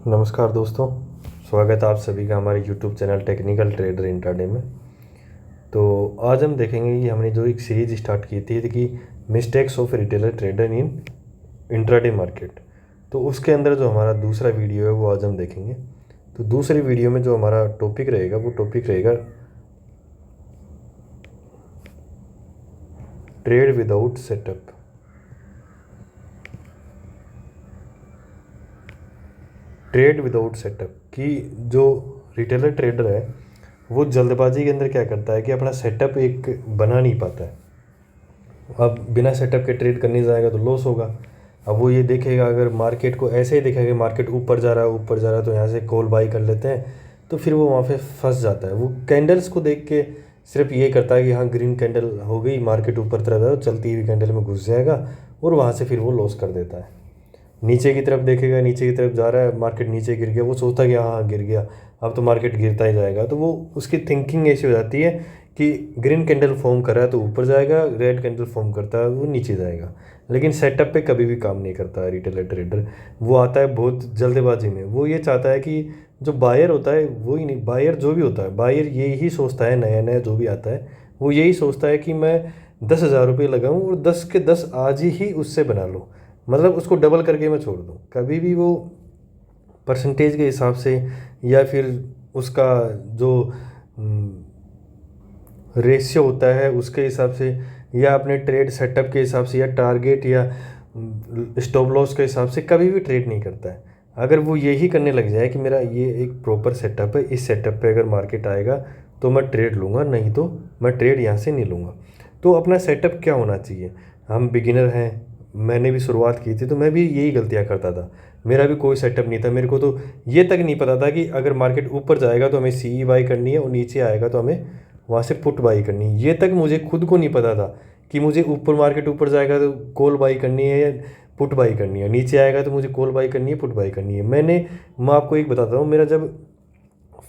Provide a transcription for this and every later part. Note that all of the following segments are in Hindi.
नमस्कार दोस्तों, स्वागत है आप सभी का हमारे YouTube channel technical trader intraday में। तो आज हम देखेंगे कि हमने जो एक सीरीज स्टार्ट की थी कि mistakes of retailer trader in intraday market, तो उसके अंदर जो हमारा दूसरा वीडियो है वो आज हम देखेंगे। तो दूसरी वीडियो में जो हमारा टॉपिक रहेगा वो टॉपिक रहेगा trade without setup. Trade without setup कि जो रिटेलर ट्रेडर है वो जल्दबाजी के अंदर क्या करता है कि अपना सेटअप एक बना नहीं पाता है। अब बिना सेटअप के ट्रेड करने जाएगा तो लॉस होगा। अब वो ये देखेगा, अगर मार्केट को ऐसे ही देखेगा मार्केट ऊपर जा रहा है तो यहाँ से कॉल बाई कर लेते हैं, तो फिर वो वहाँ पे फंस जाता है। वो कैंडल्स को देख के सिर्फ ये करता है कि हाँ ग्रीन कैंडल हो गई, मार्केट ऊपर तरफ है, चलती हुई कैंडल में घुस जाएगा और वहाँ से फिर वो लॉस कर देता है। नीचे की तरफ देखेगा, नीचे की तरफ जा रहा है, मार्केट नीचे गिर गया, वो सोचता है कि हाँ गिर गया, अब तो मार्केट गिरता ही जाएगा। तो वो उसकी थिंकिंग ऐसी हो जाती है कि ग्रीन कैंडल फॉर्म कर रहा है तो ऊपर जाएगा, रेड कैंडल फॉर्म करता है वो नीचे जाएगा। लेकिन सेटअप पे कभी भी काम नहीं करता है रिटेलर ट्रेडर। वो आता है बहुत जल्दबाजी में। वो ये चाहता है कि जो बायर होता है वो ही नहीं, बायर जो भी होता है, बायर यही सोचता है, नया नया जो भी आता है वो यही सोचता है कि मैं 10,000 रुपये लगाऊँ और 10 के 10 आज ही उससे बना लूँ, मतलब उसको डबल करके मैं छोड़ दूँ। कभी भी वो परसेंटेज के हिसाब से या फिर उसका जो रेशियो होता है उसके हिसाब से या अपने ट्रेड सेटअप के हिसाब से या टारगेट या स्टॉप लॉस के हिसाब से कभी भी ट्रेड नहीं करता है। अगर वो यही करने लग जाए कि मेरा ये एक प्रॉपर सेटअप है, इस सेटअप पे अगर मार्केट आएगा तो मैं ट्रेड लूँगा, नहीं तो मैं ट्रेड यहाँ से नहीं लूँगा। तो अपना सेटअप क्या होना चाहिए? हम बिगिनर हैं, मैंने भी शुरुआत की थी तो मैं भी यही गलतियाँ करता था। मेरा भी कोई सेटअप नहीं था, मेरे को तो ये तक नहीं पता था कि अगर मार्केट ऊपर जाएगा तो हमें सी बाई करनी है और नीचे आएगा तो हमें वहाँ से पुट बाई करनी है। ये तक मुझे खुद को नहीं पता था कि मुझे ऊपर मार्केट ऊपर जाएगा तो कॉल बाई करनी है या पुट बाई करनी है, नीचे आएगा तो मुझे कॉल बाई करनी है, पुट बाई करनी है। मैं आपको एक बताता हूँ, मेरा जब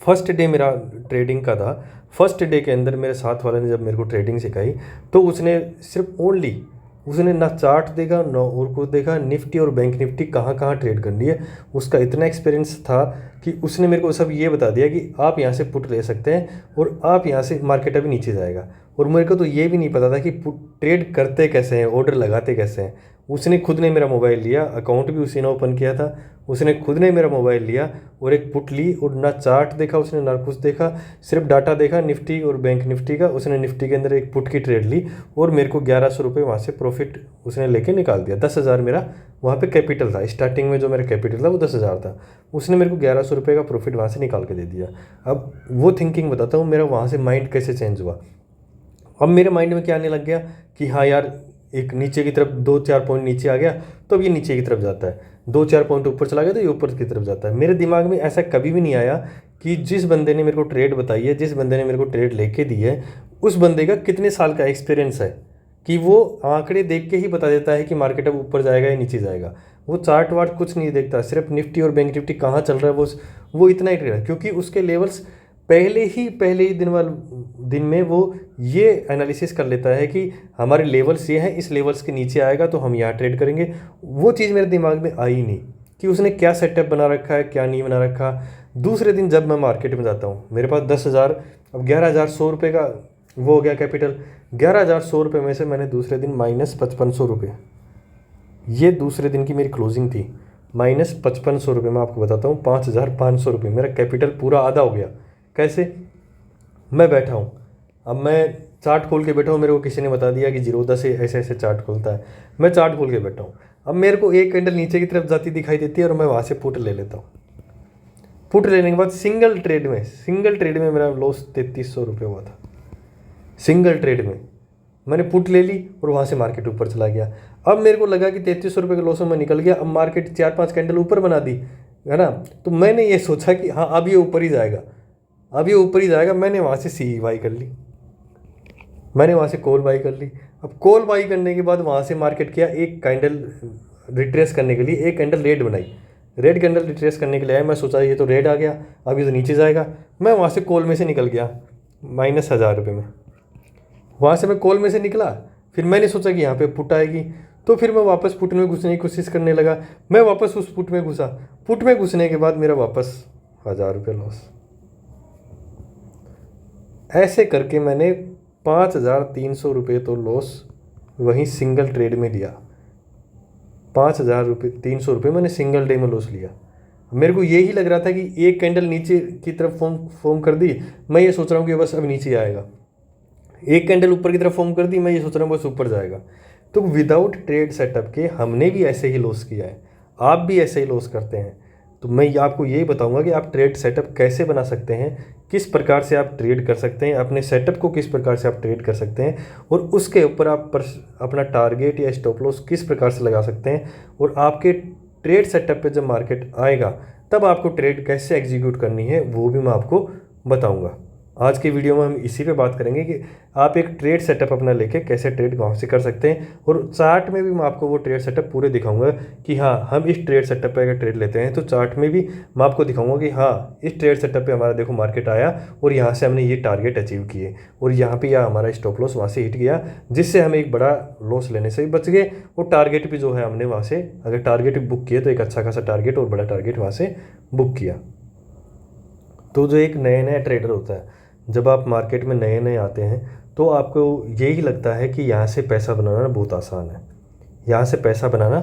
फर्स्ट डे मेरा ट्रेडिंग का था, फर्स्ट डे के अंदर मेरे साथ वाले ने जब मेरे को ट्रेडिंग सिखाई तो उसने सिर्फ ओनली उसने ना चार्ट देखा ना और कुछ देखा, निफ्टी और बैंक निफ्टी कहाँ कहाँ ट्रेड करनी है, उसका इतना एक्सपीरियंस था कि उसने मेरे को सब ये बता दिया कि आप यहाँ से पुट ले सकते हैं और आप यहाँ से मार्केट अभी नीचे जाएगा। और मेरे को तो ये भी नहीं पता था कि पुट ट्रेड करते कैसे हैं, ऑर्डर लगाते कैसे हैं। उसने खुद ने मेरा मोबाइल लिया, अकाउंट भी उसी ने ओपन किया था, उसने खुद ने मेरा मोबाइल लिया और एक पुट ली और ना चार्ट देखा उसने ना कुछ देखा, सिर्फ डाटा देखा निफ्टी और बैंक निफ्टी का। उसने निफ्टी के अंदर एक पुट की ट्रेड ली और मेरे को 1100 रुपये वहाँ से प्रॉफिट उसने लेके निकाल दिया। 10,000 मेरा वहाँ पे कैपिटल था, स्टार्टिंग में जो मेरा कैपिटल था वो 10,000 था, उसने मेरे को 1100 रुपये का प्रॉफिट वहाँ से निकाल के दे दिया। अब वो थिंकिंग बताता हूँ मेरा वहाँ से माइंड कैसे चेंज हुआ। अब मेरे माइंड में क्या आने लग गया कि हाँ यार, एक नीचे की तरफ 2-4 पॉइंट नीचे आ गया तो अब ये नीचे की तरफ जाता है, 2-4 पॉइंट ऊपर चला गया तो ये ऊपर की तरफ जाता है। मेरे दिमाग में ऐसा कभी भी नहीं आया कि जिस बंदे ने मेरे को ट्रेड बताई है, जिस बंदे ने मेरे को ट्रेड लेके दी है, उस बंदे का कितने साल का एक्सपीरियंस है कि वो आंकड़े देख के ही बता देता है कि मार्केट अब ऊपर जाएगा या नीचे जाएगा। वो चार्ट वार्ट कुछ नहीं देखता, सिर्फ निफ्टी और बैंक निफ्टी कहाँ चल रहा है वो इतना ही ट्रेड है, क्योंकि उसके लेवल्स पहले ही दिन में वो ये एनालिसिस कर लेता है कि हमारे लेवल्स ये हैं, इस लेवल्स के नीचे आएगा तो हम यहाँ ट्रेड करेंगे। वो चीज़ मेरे दिमाग में आई नहीं कि उसने क्या सेटअप बना रखा है, क्या नहीं बना रखा। दूसरे दिन जब मैं मार्केट में जाता हूँ, मेरे पास 10,000, अब 11,100 रुपये का वो हो गया कैपिटल। 11,100 रुपये में से मैंने दूसरे दिन -5500 रुपये, ये दूसरे दिन की मेरी क्लोजिंग थी, -5500 रुपये। मैं आपको बताता हूँ 5,500 रुपये मेरा कैपिटल पूरा आधा हो गया। कैसे? मैं बैठा हूँ, अब मैं चार्ट खोल के बैठा हूँ, मेरे को किसी ने बता दिया कि जीरोधा से ऐसे ऐसे चार्ट खोलता है। मैं चार्ट खोल के बैठा हूँ, अब मेरे को एक कैंडल नीचे की तरफ जाती दिखाई देती है और मैं वहाँ से पुट ले लेता हूँ। पुट लेने के बाद सिंगल ट्रेड में मेरा लॉस 3,300 रुपये हुआ था। सिंगल ट्रेड में मैंने पुट ले ली और वहाँ से मार्केट ऊपर चला गया। अब मेरे को लगा कि 3,300 रुपये के लॉस में मैं निकल गया। अब मार्केट 4-5 कैंडल ऊपर बना दी है ना, तो मैंने ये सोचा कि हाँ अब ये ऊपर ही जाएगा, अब ये ऊपर ही जाएगा। मैंने वहाँ से सी बाई कर ली, मैंने वहाँ से कॉल बाई कर ली। अब कॉल बाई करने के बाद वहाँ से मार्केट किया, एक कैंडल रिट्रेस करने के लिए एक कैंडल रेड बनाई, रेड कैंडल रिट्रेस करने के लिए आया। मैं सोचा ये तो रेड आ गया, अब ये तो नीचे जाएगा। मैं वहाँ से कॉल में से निकल गया -1,000 रुपये में। वहाँ से मैं कॉल में से निकला, फिर मैंने सोचा कि यहाँ पे पुट आएगी, तो फिर मैं वापस पुट में घुसने की कोशिश करने लगा। मैं वापस उस पुट में घुसा, पुट में घुसने के बाद मेरा वापस 1000 रुपये लॉस। ऐसे करके मैंने 5300 रुपये तो लॉस वहीं सिंगल ट्रेड में लिया। 5300 रुपये मैंने सिंगल डे में लॉस लिया। मेरे को यही लग रहा था कि एक कैंडल नीचे की तरफ फॉर्म कर दी, मैं ये सोच रहा हूँ कि बस अब नीचे आएगा। एक कैंडल ऊपर की तरफ फॉर्म कर दी, मैं ये सोच रहा हूँ बस ऊपर जाएगा। तो विदाउट ट्रेड सेटअप के हमने भी ऐसे ही लॉस किया है, आप भी ऐसे ही लॉस करते हैं। तो मैं आपको यही बताऊंगा कि आप ट्रेड सेटअप कैसे बना सकते हैं, किस प्रकार से आप ट्रेड कर सकते हैं, अपने सेटअप को किस प्रकार से आप ट्रेड कर सकते हैं, और उसके ऊपर आप अपना टारगेट या स्टॉप लॉस किस प्रकार से लगा सकते हैं। और आपके ट्रेड सेटअप पे जब मार्केट आएगा तब आपको ट्रेड कैसे एग्जीक्यूट करनी है वो भी मैं आपको बताऊंगा। आज की वीडियो में हम इसी पे बात करेंगे कि आप एक ट्रेड सेटअप अपना लेके कैसे ट्रेड गाँव से कर सकते हैं। और चार्ट में भी मैं आपको वो ट्रेड सेटअप पूरे दिखाऊंगा कि हाँ हम इस ट्रेड सेटअप पे अगर ट्रेड लेते हैं तो चार्ट में भी मैं आपको दिखाऊंगा कि हाँ इस ट्रेड सेटअप पे हमारा देखो मार्केट आया और यहाँ से हमने ये टारगेट अचीव किए और यहाँ पे हमारा स्टॉप लॉस वहाँ से हिट गया, जिससे हम एक बड़ा लॉस लेने से भी बच गए। और टारगेट भी जो है हमने वहाँ से अगर टारगेट बुक किए तो एक अच्छा खासा टारगेट और बड़ा टारगेट वहाँ से बुक किया। तो जो एक नया ट्रेडर होता है, जब आप मार्केट में नए आते हैं तो आपको यही लगता है कि यहाँ से पैसा बनाना बहुत आसान है, यहाँ से पैसा बनाना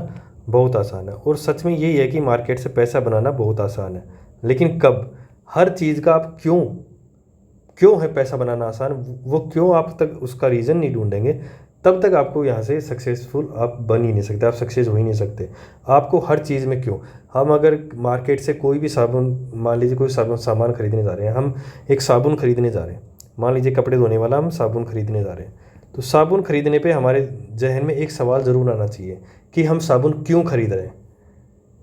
बहुत आसान है। और सच में यही है कि मार्केट से पैसा बनाना बहुत आसान है, लेकिन कब, हर चीज़ का आप क्यों है पैसा बनाना आसान, वो क्यों आप तक उसका रीज़न नहीं ढूंढेंगे तब तक आपको यहाँ से सक्सेसफुल आप बन ही नहीं सकते, आप सक्सेस हो ही नहीं सकते। आपको हर चीज़ में क्यों, हम अगर मार्केट से कोई भी साबुन, मान लीजिए कोई सामान खरीदने जा रहे हैं, हम एक साबुन खरीदने जा रहे हैं, मान लीजिए कपड़े धोने वाला हम साबुन खरीदने जा रहे हैं, तो साबुन खरीदने पे हमारे जहन में एक सवाल ज़रूर आना चाहिए कि हम साबुन क्यों खरीद रहे हैं।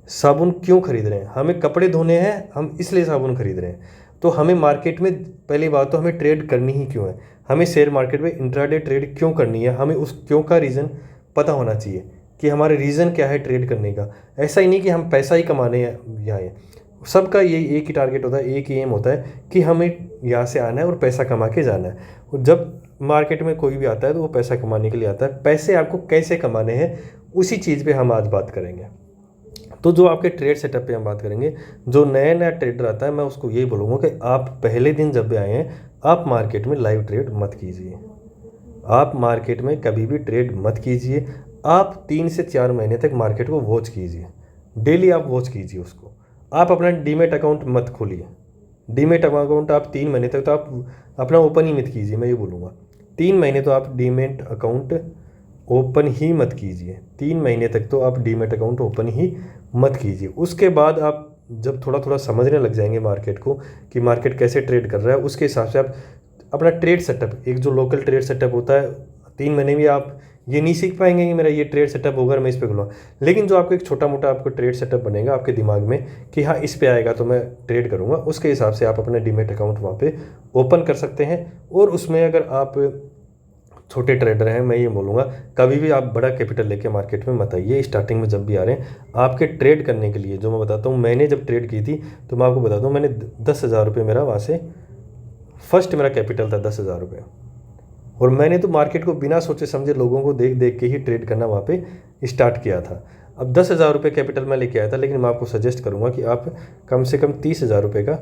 साबुन क्यों खरीद रहे हैं, हमें कपड़े धोने हैं, हम इसलिए साबुन खरीद रहे हैं। तो हमें मार्केट में पहली बात तो हमें ट्रेड करनी ही क्यों है, हमें शेयर मार्केट में इंट्राडे ट्रेड क्यों करनी है, हमें उस क्यों का रीज़न पता होना चाहिए कि हमारे रीज़न क्या है ट्रेड करने का। ऐसा ही नहीं कि हम पैसा ही कमाने हैं यहाँ है, सबका यही एक ही टारगेट होता है, एक ही एम होता है कि हमें यहाँ से आना है और पैसा कमा के जाना है। और जब मार्केट में कोई भी आता है तो वो पैसा कमाने के लिए आता है। पैसे आपको कैसे कमाने हैं उसी चीज़ पे हम आज बात करेंगे। तो जो आपके ट्रेड सेटअप पे हम बात करेंगे, जो नया ट्रेडर आता है मैं उसको यही बोलूँगा कि आप पहले दिन जब भी आए हैं आप मार्केट में लाइव ट्रेड मत कीजिए, आप मार्केट में कभी भी ट्रेड मत कीजिए। आप 3 से 4 महीने तक मार्केट को वॉच कीजिए, डेली आप वॉच कीजिए उसको। आप अपना डीमेट अकाउंट मत खोलिए, डीमेट अकाउंट आप 3 महीने तक तो आप अपना ओपन ही मत कीजिए, मैं ये बोलूँगा 3 महीने तो आप डीमेट अकाउंट ओपन ही मत कीजिए, 3 महीने तक तो आप डीमेट अकाउंट ओपन ही मत कीजिए। उसके बाद आप जब थोड़ा थोड़ा समझने लग जाएंगे मार्केट को कि मार्केट कैसे ट्रेड कर रहा है, उसके हिसाब से आप अपना ट्रेड सेटअप, एक जो लोकल ट्रेड सेटअप होता है, 3 महीने में आप ये नहीं सीख पाएंगे कि मेरा ये ट्रेड सेटअप होगा मैं इस पे खुलूँगा, लेकिन जो आपको एक छोटा मोटा आपको ट्रेड सेटअप बनेगा आपके दिमाग में कि हाँ इस पे आएगा तो मैं ट्रेड करूँगा, उसके हिसाब से आप अपना डीमेट अकाउंट वहाँ पे ओपन कर सकते हैं। और उसमें अगर आप छोटे ट्रेडर हैं, मैं ये बोलूँगा कभी भी आप बड़ा कैपिटल लेके मार्केट में मत आइए। स्टार्टिंग में जब भी आ रहे हैं आपके ट्रेड करने के लिए, जो मैं बताता हूँ, मैंने जब ट्रेड की थी तो मैं आपको बताता हूँ, मैंने 10,000 रुपये मेरा वहाँ से फर्स्ट मेरा कैपिटल था 10,000 रुपये, और मैंने तो मार्केट को बिना सोचे समझे लोगों को देख देख के ही ट्रेड करना वहाँ पे स्टार्ट किया था। अब 10,000 रुपये कैपिटल मैं लेके आया था, लेकिन मैं आपको सजेस्ट करूँगा कि आप कम से कम 30,000 रुपये का,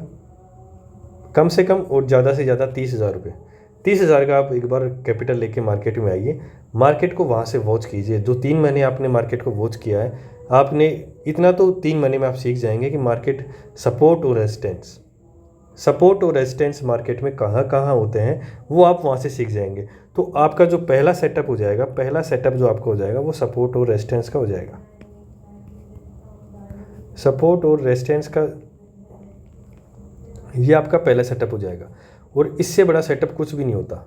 कम से कम और ज़्यादा से ज़्यादा 30,000 रुपये, 30,000 का आप एक बार कैपिटल लेके मार्केट में आइए, मार्केट को वहाँ से वॉच कीजिए। जो 3 महीने आपने मार्केट को वॉच किया है, आपने इतना तो 3 महीने में आप सीख जाएंगे कि मार्केट सपोर्ट और रेजिस्टेंस मार्केट में कहाँ कहाँ होते हैं, वो आप वहाँ से सीख जाएंगे। तो आपका जो पहला सेटअप हो जाएगा, पहला सेटअप जो आपका हो जाएगा वो सपोर्ट और रेजिस्टेंस का हो जाएगा। सपोर्ट और रेजिस्टेंस का ये आपका पहला सेटअप हो जाएगा, और इससे बड़ा सेटअप कुछ भी नहीं होता।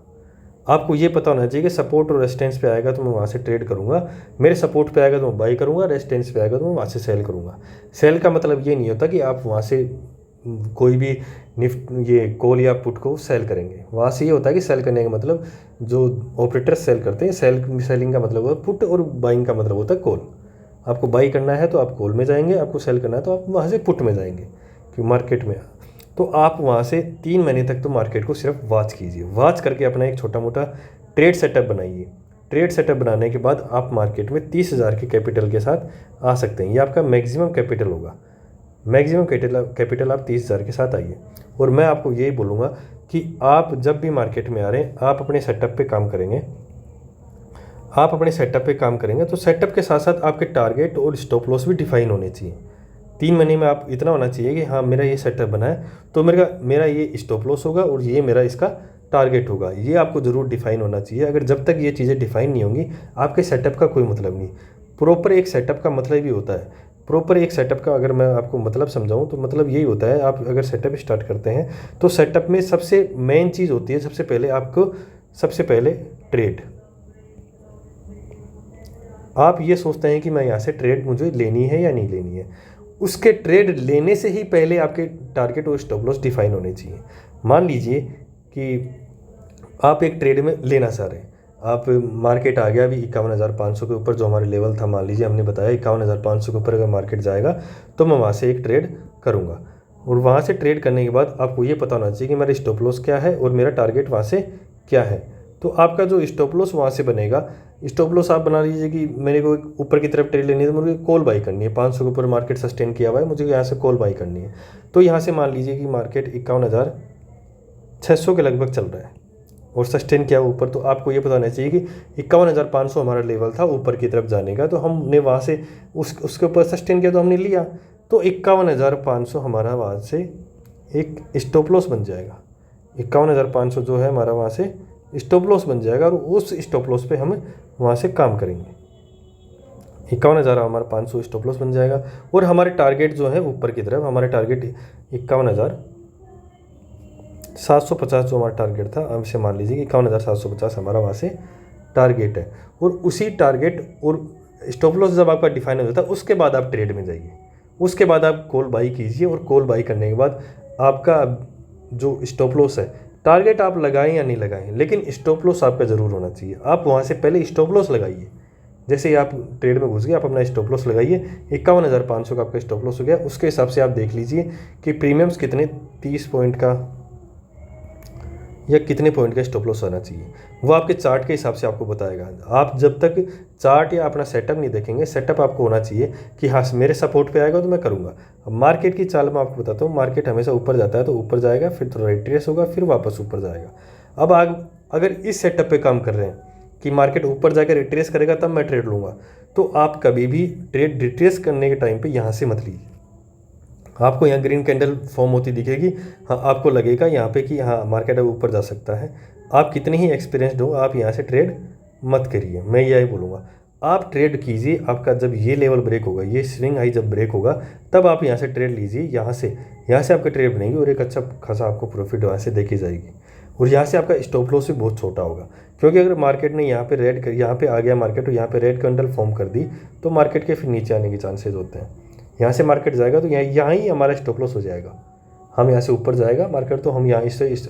आपको ये पता होना चाहिए कि सपोर्ट और रेजिस्टेंस पे आएगा तो मैं वहाँ से ट्रेड करूँगा, मेरे सपोर्ट पे आएगा तो मैं बाई करूँगा, रेजिस्टेंस पे आएगा तो मैं वहाँ से सेल करूँगा। सेल का मतलब ये नहीं होता कि आप वहाँ से कोई भी ये कॉल या पुट को सेल करेंगे। वहाँ से ये होता है कि सेल करने का मतलब जो ऑपरेटर सेल करते हैं, सेलिंग का मतलब होता है पुट, और बाइंग का मतलब होता है कॉल। आपको बाई करना है तो आप कॉल में जाएंगे, आपको सेल करना है तो आप वहाँ से पुट में जाएंगे कि मार्केट में। तो आप वहाँ से 3 महीने तक तो मार्केट को सिर्फ वॉच कीजिए, वॉच करके अपना एक छोटा मोटा ट्रेड सेटअप बनाइए। ट्रेड सेटअप बनाने के बाद आप मार्केट में 30,000 के कैपिटल के साथ आ सकते हैं, ये आपका मैक्सिमम कैपिटल होगा। मैक्सिमम कैपिटल आप 30,000 के साथ आइए। और मैं आपको यही बोलूँगा कि आप जब भी मार्केट में आ रहे हैं, आप अपने सेटअप पे काम करेंगे, तो सेटअप के साथ साथ आपके टारगेट और स्टॉप लॉस भी डिफाइन होने चाहिए। 3 महीने में आप इतना होना चाहिए कि हाँ, मेरा ये सेटअप बना है तो मेरा ये स्टॉप लॉस होगा और ये मेरा इसका टारगेट होगा। ये आपको ज़रूर डिफाइन होना चाहिए। अगर जब तक ये चीज़ें डिफाइन नहीं होंगी, आपके सेटअप का कोई मतलब नहीं। प्रॉपर एक सेटअप का मतलब ही होता है, प्रॉपर एक सेटअप का अगर मैं आपको मतलब समझाऊँ तो मतलब यही होता है, आप अगर सेटअप स्टार्ट करते हैं तो सेटअप में सबसे मेन चीज़ होती है, सबसे पहले ट्रेड। आप ये सोचते हैं कि मैं यहाँ से ट्रेड मुझे लेनी है या नहीं लेनी है, उसके ट्रेड लेने से ही पहले आपके टारगेट और स्टॉप लॉस डिफाइन होने चाहिए। मान लीजिए कि आप एक ट्रेड में लेना चाह रहे हैं, आप मार्केट आ गया अभी 51,500 के ऊपर, जो हमारे लेवल था, मान लीजिए हमने बताया 51,500 के ऊपर अगर मार्केट जाएगा तो मैं वहाँ से एक ट्रेड करूँगा। और वहाँ से ट्रेड करने के बाद आपको ये पता होना चाहिए कि मेरा स्टॉप लॉस क्या है और मेरा टारगेट वहाँ से क्या है। तो आपका जो स्टॉप लॉस वहाँ से बनेगा, स्टॉप लॉस आप बना लीजिए कि मेरे को ऊपर की तरफ ट्रेड लेनी है तो मुझे कॉल बाई करनी है, 500 के ऊपर मार्केट सस्टेन किया हुआ है, मुझे यहाँ से कॉल बाई करनी है। तो यहाँ से मान लीजिए कि मार्केट 51,600 के लगभग चल रहा है और सस्टेन किया ऊपर, तो आपको ये पता होना चाहिए कि 51,500 हमारा लेवल था ऊपर की तरफ जाने का, तो हमने वहाँ से उसके ऊपर सस्टेन किया तो हमने लिया, तो 51,500 हमारा वहाँ से एक स्टॉप लॉस बन जाएगा। 51,500 जो है हमारा वहाँ से स्टॉप लॉस बन जाएगा और उस स्टॉप लॉस पे हम वहाँ से काम करेंगे। 51,500 स्टॉप लॉस बन जाएगा और हमारे टारगेट जो है ऊपर की तरफ, हमारे टारगेट 51,750 जो हमारा टारगेट था, अब से मान लीजिए कि 51,750 हमारा वहाँ से टारगेट है। और उसी टारगेट और स्टॉप लॉस जब आपका डिफाइन हो जाता है, उसके बाद आप ट्रेड में जाइए, उसके बाद आप कॉल बाई कीजिए और कॉल बाई करने के बाद आपका जो स्टॉप लॉस है, टारगेट आप लगाएं या नहीं लगाएं, लेकिन स्टॉप लॉस आपका ज़रूर होना चाहिए। आप वहाँ से पहले स्टॉप लॉस लगाइए। जैसे ही आप ट्रेड में घुस गए, आप अपना स्टॉप लॉस लगाइए। 51,500 का आपका स्टॉप लॉस हो गया, उसके हिसाब से आप देख लीजिए कि प्रीमियम्स कितने, 30 पॉइंट का या कितने पॉइंट का स्टॉप लॉस आना चाहिए, वो आपके चार्ट के हिसाब से आपको बताएगा। आप जब तक चार्ट या अपना सेटअप नहीं देखेंगे, सेटअप आपको होना चाहिए कि हाँ, मेरे सपोर्ट पे आएगा तो मैं करूँगा। अब मार्केट की चाल मैं आपको बताता हूँ, मार्केट हमेशा ऊपर जाता है तो ऊपर जाएगा, फिर थोड़ा रिट्रेस होगा, फिर वापस ऊपर जाएगा। अब आप अगर इस सेटअप पे काम कर रहे हैं कि मार्केट ऊपर जाकर रिट्रेस करेगा तब मैं ट्रेड लूँगा, तो आप कभी भी ट्रेड रिट्रेस करने के टाइम पर यहाँ से मत लीजिए। आपको यहाँ ग्रीन कैंडल फॉर्म होती दिखेगी, हाँ, आपको लगेगा यहाँ पे कि हाँ, मार्केट अब ऊपर जा सकता है। आप कितने ही एक्सपीरियंसड हो, आप यहाँ से ट्रेड मत करिए, मैं यही बोलूँगा। आप ट्रेड कीजिए, आपका जब ये लेवल ब्रेक होगा, ये स्विंग हाई जब ब्रेक होगा, तब आप यहाँ से ट्रेड लीजिए। यहाँ से आपका ट्रेड बनेगी और एक अच्छा खासा आपको प्रॉफिट वहाँ से देखी जाएगी। और यहाँ से आपका स्टॉप लॉस भी बहुत छोटा होगा, क्योंकि अगर मार्केट ने यहाँ पे आ गया मार्केट और यहाँ पे रेड कैंडल फॉर्म कर दी, तो मार्केट के फिर नीचे आने के चांसेस होते हैं। यहाँ से मार्केट जाएगा तो यहाँ ही हमारा स्टॉप लॉस हो जाएगा। हम यहाँ से ऊपर जाएगा मार्केट तो हम यहाँ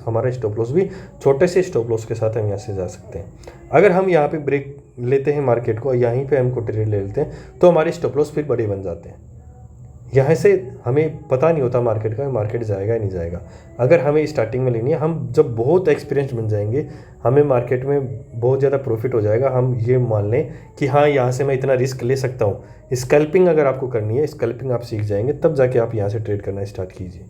हमारा स्टॉप लॉस भी छोटे से स्टॉप लॉस के साथ हम यहाँ से जा सकते हैं। अगर हम यहाँ पे ब्रेक लेते हैं मार्केट को, यहीं पे हमको ट्रेड ले लेते हैं, तो हमारे स्टॉप लॉस फिर बड़े बन जाते हैं। यहाँ से हमें पता नहीं होता मार्केट का, मार्केट जाएगा या नहीं जाएगा। अगर हमें स्टार्टिंग में लेनी है, हम जब बहुत एक्सपीरियंस बन जाएंगे, हमें मार्केट में बहुत ज़्यादा प्रॉफिट हो जाएगा, हम ये मान लें कि हाँ, यहाँ से मैं इतना रिस्क ले सकता हूँ। स्कैल्पिंग अगर आपको करनी है, स्कैल्पिंग आप सीख जाएंगे, तब जाके आप यहाँ से ट्रेड करना स्टार्ट कीजिए।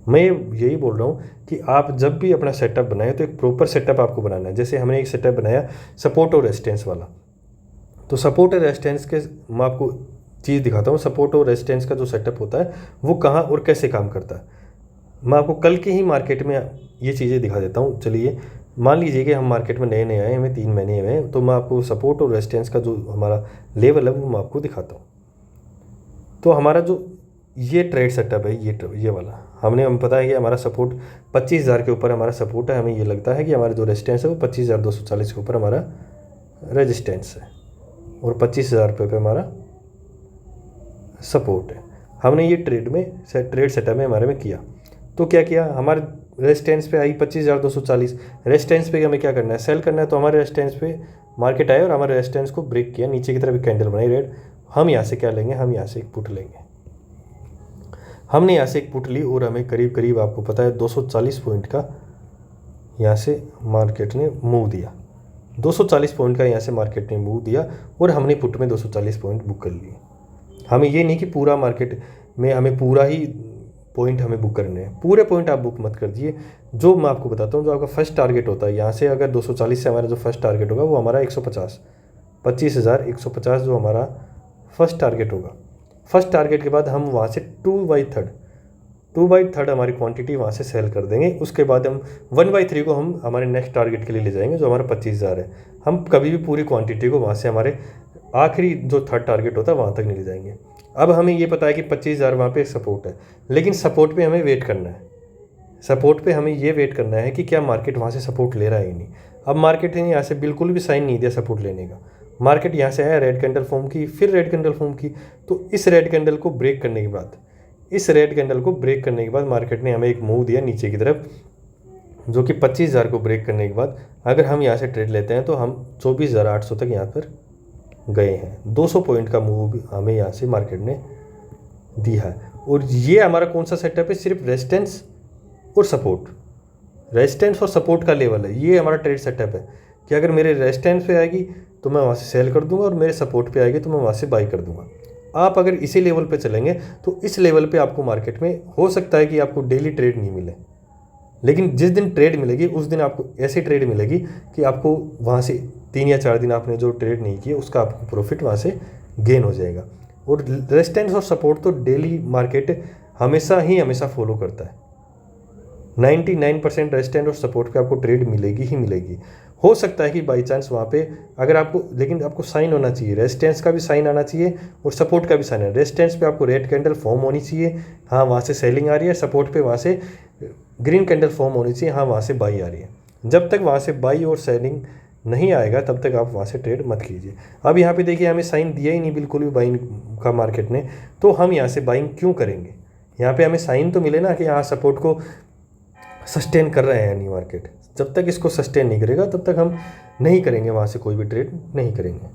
मैं यही बोल रहा हूँ कि आप जब भी अपना सेटअप बनाएं तो एक प्रॉपर सेटअप आपको बनाना है। जैसे हमने एक सेटअप बनाया सपोर्ट और रेजिस्टेंस वाला, तो सपोर्ट और रेजिस्टेंस के मैं आपको चीज़ दिखाता हूँ। सपोर्ट और रेजिस्टेंस का जो सेटअप होता है वो कहाँ और कैसे काम करता है, मैं आपको कल के ही मार्केट में ये चीज़ें दिखा देता हूँ। चलिए, मान लीजिए कि हम मार्केट में नए आए, हमें 3 महीने हुए हैं, तो मैं आपको सपोर्ट और रेजिस्टेंस का जो हमारा लेवल है वो मैं आपको दिखाता हूँ। तो हमारा जो ये ट्रेड सेटअप है, ये वाला हम पता है कि हमारा सपोर्ट 25,000 के ऊपर हमारा सपोर्ट है। हमें ये लगता है कि हमारा जो रेजिस्टेंस है वो 25,240 के ऊपर हमारा रेजिस्टेंस है और 25,000 रुपये पे हमारा सपोर्ट है। हमने ये ट्रेड सेटअप में हमारे में किया, तो क्या किया, हमारे रेजिस्टेंस पे आई 25,240। रेजिस्टेंस पे हमें क्या करना है, सेल करना है। तो हमारे रेजिस्टेंस पे मार्केट आए और हमारे रेजिस्टेंस को ब्रेक किया, नीचे की तरफ एक कैंडल बनाई रेड। हम यहाँ से क्या लेंगे, हम यहाँ से एक पुट लेंगे। हमने यहाँ से एक पुट ली और हमें करीब करीब आपको पता है 240 पॉइंट का यहाँ से मार्केट ने मूव दिया। 240 पॉइंट का यहाँ से मार्केट ने मूव दिया और हमने पुट में 240 पॉइंट बुक कर लिए। हमें ये नहीं कि पूरा मार्केट में हमें पूरा ही पॉइंट हमें बुक करने हैं। पूरे पॉइंट आप बुक मत कर दीजिए। जो मैं आपको बताता हूँ, जो आपका फर्स्ट टारगेट होता है यहाँ से, अगर 240 से हमारा जो फर्स्ट टारगेट होगा वो हमारा 150, 25,150 जो हमारा फर्स्ट टारगेट होगा। फर्स्ट टारगेट के बाद हम वहाँ से 2/3 हमारी क्वांटिटी वहाँ से सेल कर देंगे। उसके बाद हम 1/3 को हम हमारे नेक्स्ट टारगेट के लिए ले जाएंगे, जो हमारा 25,000 है। हम कभी भी पूरी क्वांटिटी को वहाँ से हमारे आखिरी जो थर्ड टारगेट होता है वहाँ तक नहीं ले जाएंगे। अब हमें ये पता है कि 25,000 वहाँ पे सपोर्ट है, लेकिन सपोर्ट पे हमें वेट करना है। सपोर्ट पे हमें ये वेट करना है कि क्या मार्केट वहाँ से सपोर्ट ले रहा है या नहीं। अब मार्केट ने यहाँ से बिल्कुल भी साइन नहीं दिया सपोर्ट लेने का। मार्केट यहाँ से आया, रेड कैंडल फॉर्म की, फिर रेड कैंडल फॉर्म की। तो इस रेड कैंडल को ब्रेक करने के बाद मार्केट ने हमें एक मूव दिया नीचे की तरफ, जो कि 25,000 को ब्रेक करने के बाद अगर हम यहाँ से ट्रेड लेते हैं तो हम 24,800 तक यहाँ पर गए हैं। 200 पॉइंट का मूव हमें यहाँ से मार्केट ने दिया है। और ये हमारा कौन सा सेटअप है? सिर्फ रेजिस्टेंस और सपोर्ट का लेवल है। ये हमारा ट्रेड सेटअप है कि अगर मेरे रेजिस्टेंस पे आएगी तो मैं वहाँ से सेल कर दूंगा, और मेरे सपोर्ट पे आएगी तो मैं वहाँ से बाई कर दूंगा। आप अगर इसी लेवल पे चलेंगे तो इस लेवल पे आपको मार्केट में हो सकता है कि आपको डेली ट्रेड नहीं मिले, लेकिन जिस दिन ट्रेड मिलेगी उस दिन आपको ऐसी ट्रेड मिलेगी कि आपको वहाँ से 3 या 4 दिन आपने जो ट्रेड नहीं किया उसका आपको प्रॉफिट वहाँ से गेन हो जाएगा। और रेजिस्टेंस और सपोर्ट तो डेली मार्केट हमेशा फॉलो करता है। 99% रेजिस्टेंस और सपोर्ट पे आपको ट्रेड मिलेगी ही मिलेगी। हो सकता है कि बाई चांस वहाँ पे अगर आपको, लेकिन आपको साइन होना चाहिए, रेजिस्टेंस का भी साइन आना चाहिए और सपोर्ट का भी साइन है। रेजिस्टेंस पे आपको रेड कैंडल फॉर्म होनी चाहिए, हाँ वहाँ से सेलिंग आ रही है। सपोर्ट पे वहाँ से ग्रीन कैंडल फॉर्म होनी चाहिए, हाँ वहाँ से बाई आ रही है। जब तक वहाँ से बाई और सेलिंग नहीं आएगा तब तक आप वहाँ से ट्रेड मत कीजिए। अब यहाँ पे देखिए हमें साइन दिया ही नहीं बिल्कुल भी बाइंग का मार्केट ने, तो हम यहाँ से बाइंग क्यों करेंगे? यहाँ पे हमें साइन तो मिले ना कि यहाँ सपोर्ट को सस्टेन कर रहे हैं नहीं मार्केट। जब तक इसको सस्टेन नहीं करेगा तब तक हम नहीं करेंगे, वहाँ से कोई भी ट्रेड नहीं करेंगे।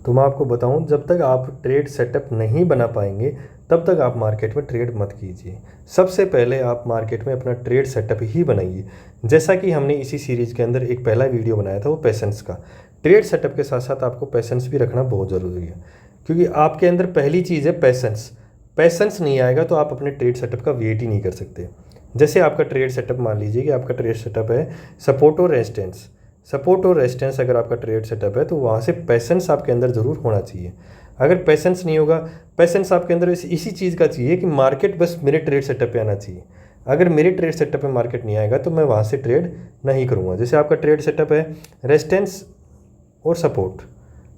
तो मैं आपको बताऊं, जब तक आप ट्रेड सेटअप नहीं बना पाएंगे तब तक आप मार्केट में ट्रेड मत कीजिए। सबसे पहले आप मार्केट में अपना ट्रेड सेटअप ही बनाइए। जैसा कि हमने इसी सीरीज़ के अंदर एक पहला वीडियो बनाया था वो पेशेंस का। ट्रेड सेटअप के साथ साथ आपको पेशेंस भी रखना बहुत ज़रूरी है, क्योंकि आपके अंदर पहली चीज़ है पेशेंस नहीं आएगा तो आप अपने ट्रेड सेटअप का वेट ही नहीं कर सकते। जैसे आपका ट्रेड सेटअप, मान लीजिए कि आपका ट्रेड सेटअप है सपोर्ट और रेजिस्टेंस अगर आपका ट्रेड सेटअप है तो वहाँ से पेशेंस आपके अंदर ज़रूर होना चाहिए। अगर पेशेंस नहीं होगा, पेशेंस आपके अंदर इसी चीज़ का चाहिए कि मार्केट बस मेरे ट्रेड सेटअप पे आना चाहिए। अगर मेरे ट्रेड सेटअप पे मार्केट नहीं आएगा तो मैं वहाँ से ट्रेड नहीं करूँगा। जैसे आपका ट्रेड सेटअप है रेजिस्टेंस और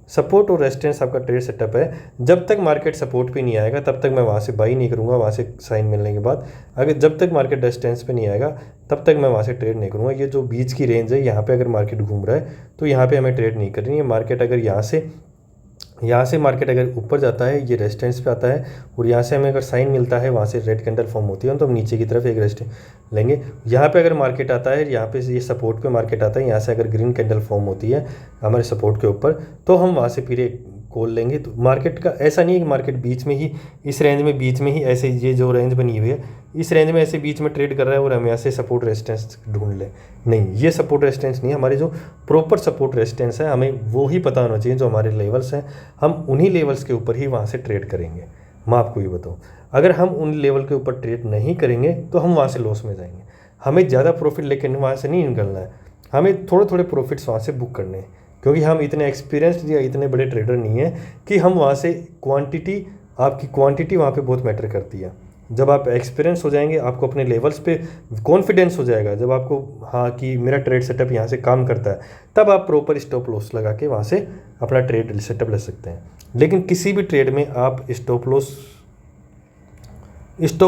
सपोर्ट और रेजिस्टेंस आपका ट्रेड सेटअप है, जब तक मार्केट सपोर्ट पे नहीं आएगा तब तक मैं वहाँ से बाई नहीं करूँगा। वहाँ से साइन मिलने के बाद अगर जब तक मार्केट रेजिस्टेंस पे नहीं आएगा तब तक मैं वहाँ से ट्रेड नहीं करूँगा। ये जो बीच की रेंज है, यहाँ पे अगर मार्केट घूम रहा है तो यहाँ पे हमें ट्रेड नहीं करनी है। मार्केट अगर यहाँ से मार्केट अगर ऊपर जाता है, ये रेजिस्टेंस पे आता है और यहाँ से हमें अगर साइन मिलता है, वहाँ से रेड कैंडल फॉर्म होती है तो हम नीचे की तरफ एक रेजिस्टेंस लेंगे। यहाँ पे अगर मार्केट आता है, यहाँ पे ये सपोर्ट पे मार्केट आता है, यहाँ से अगर ग्रीन कैंडल फॉर्म होती है हमारे सपोर्ट के ऊपर तो हम वहाँ से फिर एक कॉल लेंगे। तो मार्केट का ऐसा नहीं है कि मार्केट बीच में ही, इस रेंज में बीच में ही ऐसे, ये जो रेंज बनी हुई है इस रेंज में ऐसे बीच में ट्रेड कर रहा है और हम यहाँ से सपोर्ट रेजिस्टेंस ढूंढ लें। नहीं, ये सपोर्ट रेजिस्टेंस नहीं है। हमारी जो प्रॉपर सपोर्ट रेजिस्टेंस है हमें वो ही पता होना चाहिए, जो हमारे लेवल्स हैं हम उन्हीं लेवल्स के ऊपर ही वहाँ से ट्रेड करेंगे। मैं आपको ये बताऊँ, अगर हम उन लेवल के ऊपर ट्रेड नहीं करेंगे तो हम वहाँ से लॉस में जाएंगे। हमें ज़्यादा प्रॉफिट लेकर वहाँ से नहीं निकलना है, हमें थोड़े थोड़े प्रॉफिट्स वहाँ से बुक करने हैं, क्योंकि हम इतने एक्सपीरियंस्ड या इतने बड़े ट्रेडर नहीं हैं कि हम वहाँ से आपकी क्वांटिटी वहाँ पे बहुत मैटर करती है। जब आप एक्सपीरियंस हो जाएंगे, आपको अपने लेवल्स पे कॉन्फिडेंस हो जाएगा, जब आपको हाँ कि मेरा ट्रेड सेटअप यहाँ से काम करता है, तब आप प्रॉपर स्टॉप लॉस लगा के वहाँ से अपना ट्रेड सेटअप ले सकते हैं। लेकिन किसी भी ट्रेड में आप स्टॉप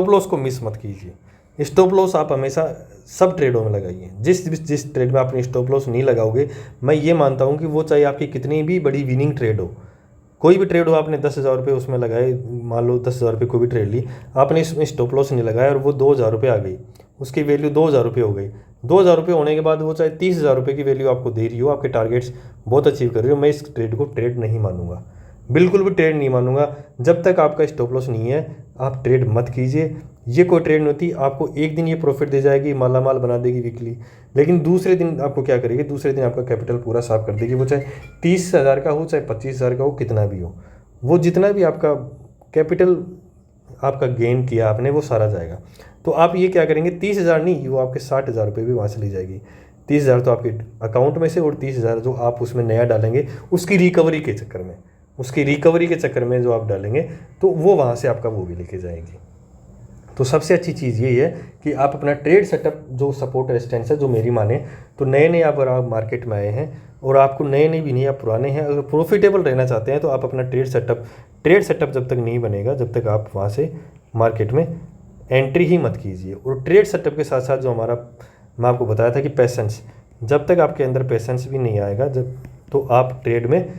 लॉस को मिस मत कीजिए। स्टॉप लॉस आप हमेशा सब ट्रेडों में लगाइए। जिस ट्रेड में आपने स्टॉप लॉस नहीं लगाओगे, मैं ये मानता हूँ कि वो चाहे आपकी कितनी भी बड़ी विनिंग ट्रेड हो, कोई भी ट्रेड हो, आपने 10,000 रुपये उसमें लगाए, मान लो 10,000 रुपये कोई भी ट्रेड ली, आपने इसमें स्टॉप लॉस नहीं लगाया और वो 2,000 रुपये आ गई, उसकी वैल्यू 2,000 रुपये हो गई। 2,000 रुपये होने के बाद वो चाहे 30,000 रुपये की वैल्यू आपको दे रही हो, आपके टारगेट्स बहुत अचीव कर रही हो, मैं इस ट्रेड को ट्रेड नहीं मानूंगा, बिल्कुल भी ट्रेड नहीं मानूंगा। जब तक आपका स्टॉप लॉस नहीं है आप ट्रेड मत कीजिए। ये कोई ट्रेड नहीं होती, आपको एक दिन ये प्रॉफिट दे जाएगी, मालामाल बना देगी वीकली, लेकिन दूसरे दिन आपको क्या करेगी, दूसरे दिन आपका कैपिटल पूरा साफ कर देगी। वो चाहे 30,000 का हो, चाहे 25,000 का हो, कितना भी हो, वो जितना भी आपका कैपिटल आपका गेन किया आपने वो सारा जाएगा। तो आप ये क्या करेंगे, 30,000 नहीं, वो आपके 60,000 रुपये भी वहाँ से ली जाएगी। 30,000 तो आपके अकाउंट में से, और 30,000 जो आप उसमें नया डालेंगे उसकी रिकवरी के चक्कर में, उसकी रिकवरी के चक्कर में जो आप डालेंगे तो वो वहाँ से आपका वो भी लेके जाएगी। तो सबसे अच्छी चीज़ यही है कि आप अपना ट्रेड सेटअप जो सपोर्ट रेजिस्टेंस है, जो मेरी माने तो नए नए अगर आप मार्केट में आए हैं और आपको नए नए भी नहीं, आप पुराने हैं, अगर प्रॉफिटेबल रहना चाहते हैं तो आप अपना ट्रेड सेटअप जब तक नहीं बनेगा, जब तक आप वहाँ से मार्केट में एंट्री ही मत कीजिए। और ट्रेड सेटअप के साथ साथ जो हमारा मैं आपको बताया था कि पेशेंस, जब तक आपके अंदर पेशेंस भी नहीं आएगा, जब तो आप ट्रेड में,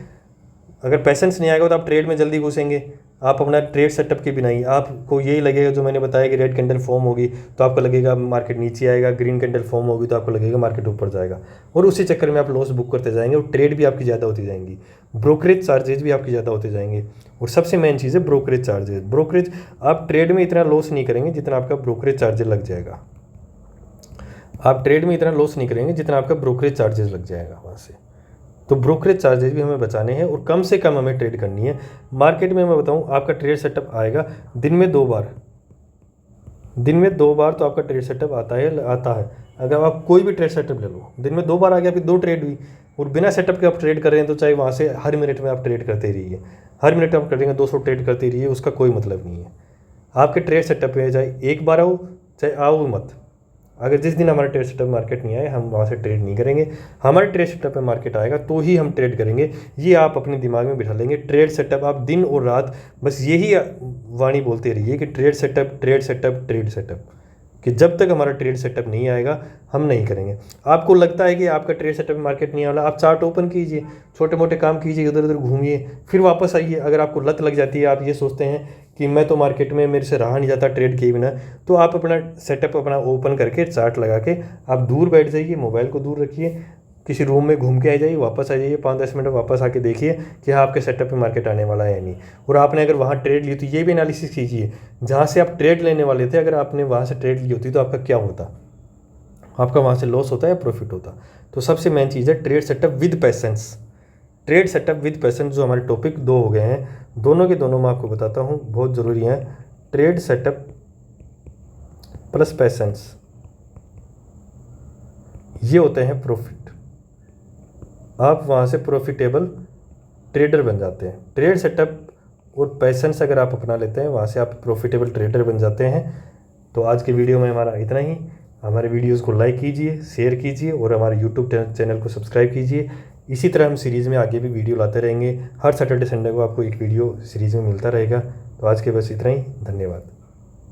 अगर पेशेंस नहीं आएगा तो आप ट्रेड में जल्दी घुसेंगे। आप अपना ट्रेड सेटअप के बिना ही आपको यही लगेगा, जो मैंने बताया कि रेड कैंडल फॉर्म होगी तो आपको लगेगा मार्केट नीचे आएगा, ग्रीन कैंडल फॉर्म होगी तो आपको लगेगा मार्केट ऊपर जाएगा, और उसी चक्कर में आप लॉस बुक करते जाएंगे और ट्रेड भी आपकी ज़्यादा होती जाएंगी, ब्रोकरेज चार्जेज भी आपकी ज़्यादा होते जाएंगे। और सबसे मेन चीज़ है ब्रोकरेज चार्जेज। ब्रोकरेज, आप ट्रेड में इतना लॉस नहीं करेंगे जितना आपका ब्रोकरेज चार्जेज लग जाएगा। आप ट्रेड में इतना लॉस नहीं करेंगे जितना आपका ब्रोकरेज चार्जेस लग जाएगा वहाँ से। तो ब्रोकरेज चार्जेस भी हमें बचाने हैं और कम से कम हमें ट्रेड करनी है मार्केट में। मैं बताऊँ, आपका ट्रेड सेटअप आएगा दिन में 2 बार, दिन में 2 बार तो आपका ट्रेड सेटअप आता है। अगर आप कोई भी ट्रेड सेटअप ले लो, दिन में 2 बार आ गया, फिर 2 ट्रेड हुई। और बिना सेटअप के आप ट्रेड कर रहे हैं तो चाहे वहाँ से हर मिनट में आप ट्रेड करते रहिए, हर मिनट आप करेंगे 200 ट्रेड करते रहिए, उसका कोई मतलब नहीं है। आपके ट्रेड सेटअप में चाहे एक बार आओ चाहे आओ मत, अगर जिस दिन हमारा ट्रेड सेटअप मार्केट नहीं आए हम वहाँ से ट्रेड नहीं करेंगे। हमारे ट्रेड सेटअप पे मार्केट आएगा तो ही हम ट्रेड करेंगे। ये आप अपने दिमाग में बिठा लेंगे। ट्रेड सेटअप आप दिन और रात बस यही वाणी बोलते रहिए कि trade setup, trade setup, trade setup, कि जब तक हमारा ट्रेड सेटअप नहीं आएगा हम नहीं करेंगे। आपको लगता है कि आपका ट्रेड सेटअप मार्केट नहीं आने वाला, आप चार्ट ओपन कीजिए, छोटे मोटे काम कीजिए, इधर उधर घूमिए, फिर वापस आइए। अगर आपको लत लग जाती है, आप ये सोचते हैं कि मैं तो मार्केट में मेरे से रहा नहीं जाता ट्रेड किए बिना, तो आप अपना सेटअप अपना ओपन करके चार्ट लगा के आप दूर बैठ जाइए, मोबाइल को दूर रखिए, किसी रूम में घूम के आ जाइए, वापस आ जाइए, 5-10 मिनट वापस आके देखिए कि हाँ आपके सेटअप पे मार्केट आने वाला है या नहीं। और आपने अगर वहाँ ट्रेड ली तो ये भी एनालिसिस कीजिए, जहाँ से आप ट्रेड लेने वाले थे अगर आपने वहाँ से ट्रेड ली होती तो आपका क्या होता, आपका वहाँ से लॉस होता या प्रॉफिट होता। तो सबसे मेन चीज़ है trade setup with patience. Trade setup with patience जो हमारे टॉपिक 2 हो गए हैं, दोनों के दोनों मैं आपको बताता हूँ, बहुत ज़रूरी है। ट्रेड सेटअप प्लस पैसेंस, ये होते हैं प्रॉफिट। आप वहाँ से प्रॉफिटेबल ट्रेडर बन जाते हैं। ट्रेड सेटअप और पैसेंस अगर आप अपना लेते हैं, वहाँ से आप प्रॉफिटेबल ट्रेडर बन जाते हैं। तो आज की वीडियो में हमारा इतना ही। हमारे वीडियोस को लाइक कीजिए, शेयर कीजिए और हमारे यूट्यूब चैनल को सब्सक्राइब कीजिए। इसी तरह हम सीरीज़ में आगे भी वीडियो लाते रहेंगे। हर सैटरडे संडे को आपको एक वीडियो सीरीज़ में मिलता रहेगा। तो आज के बस इतना ही, धन्यवाद।